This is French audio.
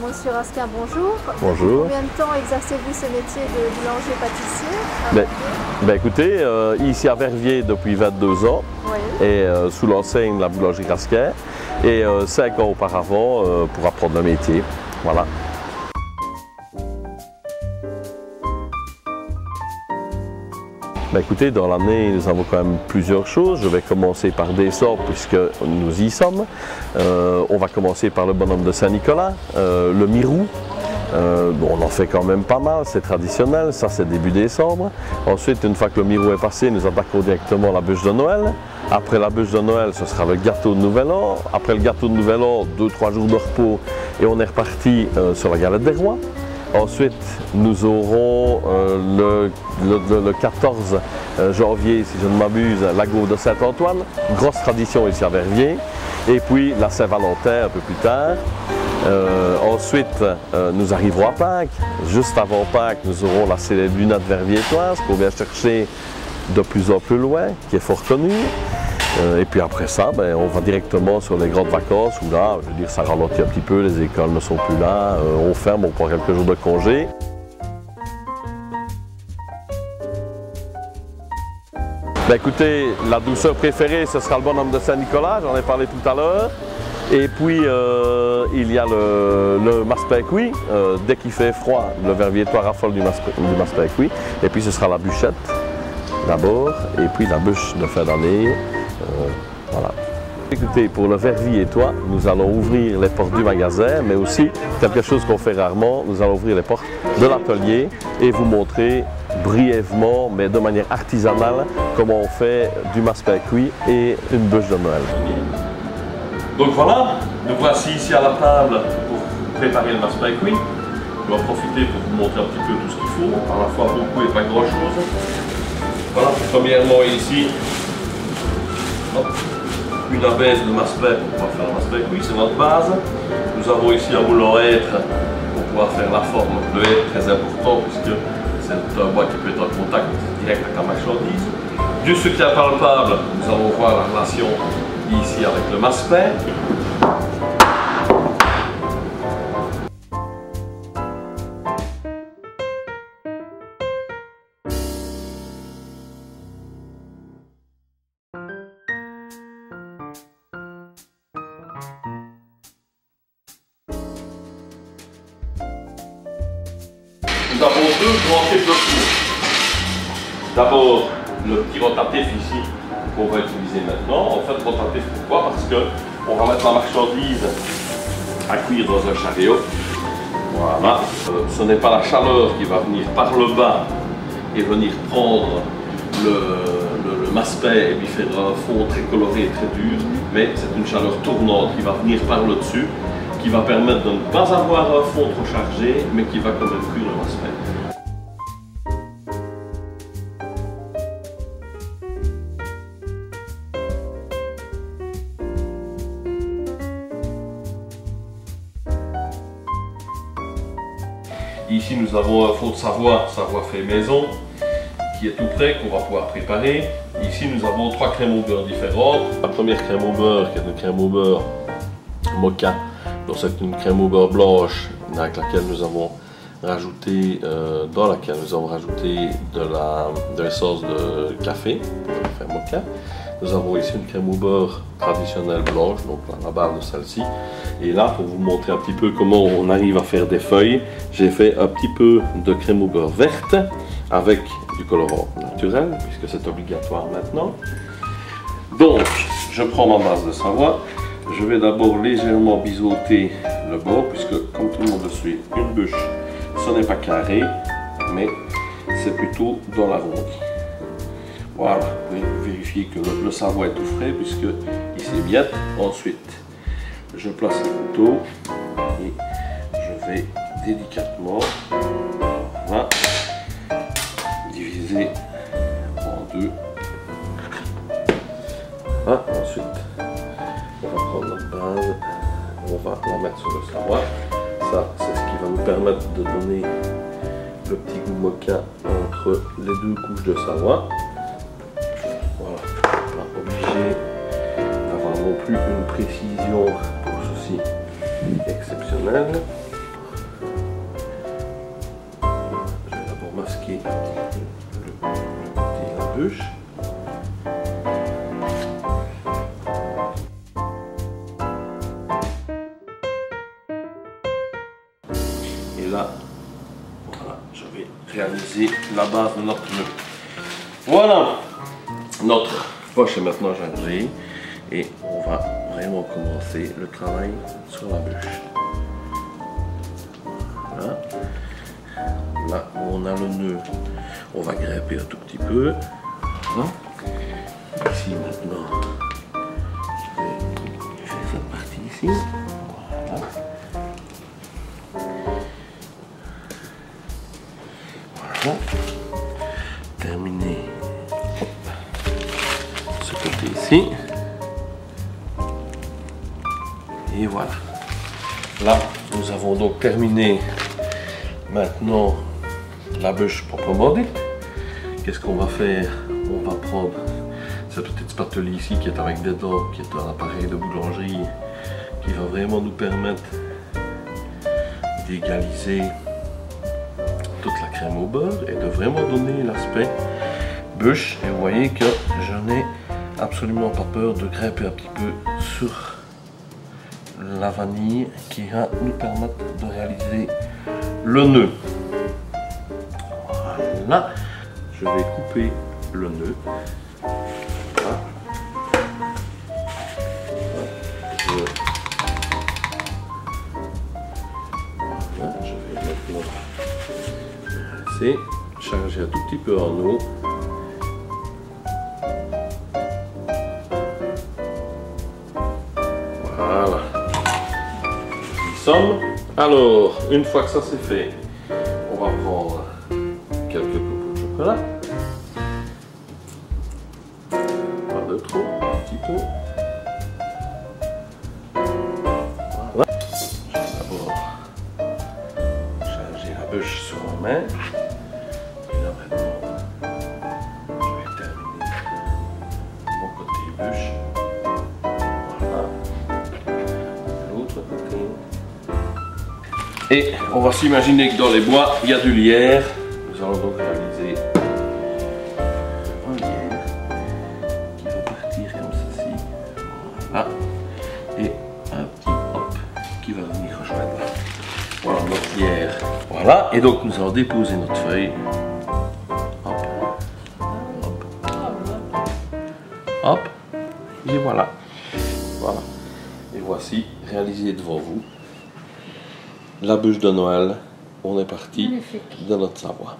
Monsieur Raskin, bonjour. Bonjour. Combien de temps exercez-vous ce métier de boulanger-pâtissier? Écoutez, ici à Verviers depuis 22 ans, Oui. et sous l'enseigne de la boulangerie Raskin, et 5 ans auparavant pour apprendre le métier. Voilà. Écoutez, dans l'année, nous avons quand même plusieurs choses. Je vais commencer par décembre puisque nous y sommes. On va commencer par le bonhomme de Saint-Nicolas, le mirou. On en fait quand même pas mal, c'est traditionnel, ça c'est début décembre. Ensuite, une fois que le mirou est passé, nous attaquons directement la bûche de Noël. Après la bûche de Noël, ce sera le gâteau de Nouvel An. Après le gâteau de Nouvel An, 2-3 jours de repos et on est reparti sur la galette des rois. Ensuite, nous aurons le 14 janvier, si je ne m'abuse, la gaufre de Saint-Antoine, grosse tradition ici à Verviers. Et puis la Saint-Valentin un peu plus tard. Ensuite, nous arriverons à Pâques. Juste avant Pâques, nous aurons la célèbre lunette verviétoise qu'on vient chercher de plus en plus loin, qui est fort connue. Et puis après ça, on va directement sur les grandes vacances où là, je veux dire, ça ralentit un petit peu, les écoles ne sont plus là, on ferme, on prend quelques jours de congé. Écoutez, la douceur préférée, ce sera le bonhomme de Saint-Nicolas, j'en ai parlé tout à l'heure. Et puis, il y a le massepain cuit. Dès qu'il fait froid, le verviétois raffole du massepain cuit. Et puis, ce sera la bûchette d'abord, et puis la bûche de fin d'année. Voilà. Écoutez, pour le verviétois, nous allons ouvrir les portes du magasin, mais aussi quelque chose qu'on fait rarement, nous allons ouvrir les portes de l'atelier et vous montrer brièvement, mais de manière artisanale, comment on fait du massepain cuit et une bûche de Noël. Donc voilà, nous voici ici à la table pour préparer le massepain cuit. Je vais en profiter pour vous montrer un petit peu tout ce qu'il faut, à la fois beaucoup et pas grand chose. Voilà, premièrement ici, une abaisse de massepain pour pouvoir faire le massepain cuit, c'est notre base. Nous avons ici un moulin à hêtre pour pouvoir faire la forme. Le hêtre très important puisque c'est un bois qui peut être en contact direct avec la marchandise. Du sucre impalpable, nous allons voir la relation ici avec le massepain. Nous avons deux grands types de fours. D'abord, le petit rotatif ici qu'on va utiliser maintenant. En fait, rotatif pourquoi? Parce qu'on va mettre la marchandise à cuire dans un chariot. Voilà. Ce n'est pas la chaleur qui va venir par le bas et venir prendre le massepain et lui faire un fond très coloré et très dur, mais c'est une chaleur tournante qui va venir par le dessus, qui va permettre de ne pas avoir un fond trop chargé, mais qui va quand même cuire le massepain. Ici nous avons un fond de Savoie fait maison, qui est tout prêt, qu'on va pouvoir préparer. Ici nous avons 3 crèmes au beurre différentes. La première crème au beurre, qui est une crème au beurre mocha. Donc c'est une crème au beurre blanche avec laquelle nous avons rajouté, de l'essence de café pour faire mocha. Nous avons ici une crème au beurre traditionnelle blanche, donc la base de celle-ci. Et là, pour vous montrer un petit peu comment on arrive à faire des feuilles, j'ai fait un petit peu de crème au beurre verte avec du colorant naturel, puisque c'est obligatoire maintenant. Donc, je prends ma base de Savoie. Je vais d'abord légèrement biseauter le bord, puisque comme tout le monde le sait, une bûche, ce n'est pas carré, mais c'est plutôt dans l'arrondi. Voilà, vous pouvez vérifier que le Savoie est tout frais, puisque il s'émiette. Ensuite, je place le couteau et je vais délicatement diviser en deux. Voilà, ensuite, on va prendre notre base, on va la mettre sur le Savoie. Ça, c'est ce qui va nous permettre de donner le petit goût mocha entre les deux couches de Savoie. Voilà, on n'est pas obligé d'avoir non plus une précision pour ceci exceptionnelle. bûche. Et là, voilà, je vais réaliser la base de notre nœud. Voilà, notre poche est maintenant chargée et on va vraiment commencer le travail sur la bûche. Voilà. Là où on a le nœud, on va grepper un tout petit peu. Voilà. Ici maintenant, je vais faire cette partie ici. Voilà. Voilà. Terminer ce côté ici. Et voilà. Là, nous avons donc terminé maintenant la bûche proprement dite. Qu'est-ce qu'on va faire? On va prendre cette petite spatule ici qui est avec des dents, qui est un appareil de boulangerie qui va vraiment nous permettre d'égaliser toute la crème au beurre et de vraiment donner l'aspect bûche. Et vous voyez que je n'ai absolument pas peur de grimper un petit peu sur la vanille qui va nous permettre de réaliser le nœud. Voilà, je vais couper le nœud. Voilà. Voilà, je vais maintenant charger un tout petit peu en eau. Voilà. Alors, une fois que ça c'est fait, on va prendre quelques copeaux de chocolat. Pas de trop, un petit peu. Voilà. Je vais d'abord charger la bûche sur ma main. Et là maintenant, je vais terminer mon côté bûche. Voilà. L'autre côté. Et on va s'imaginer que dans les bois, il y a du lierre. Nous allons donc réaliser un lierre qui va partir comme ceci. Voilà. Et un petit hop qui va venir rejoindre là. Voilà notre lierre. Voilà. Et donc nous allons déposer notre feuille. Hop. Hop. Hop. Et voilà. Voilà. Et voici réalisé devant vous la bûche de Noël. On est parti de notre Savoie.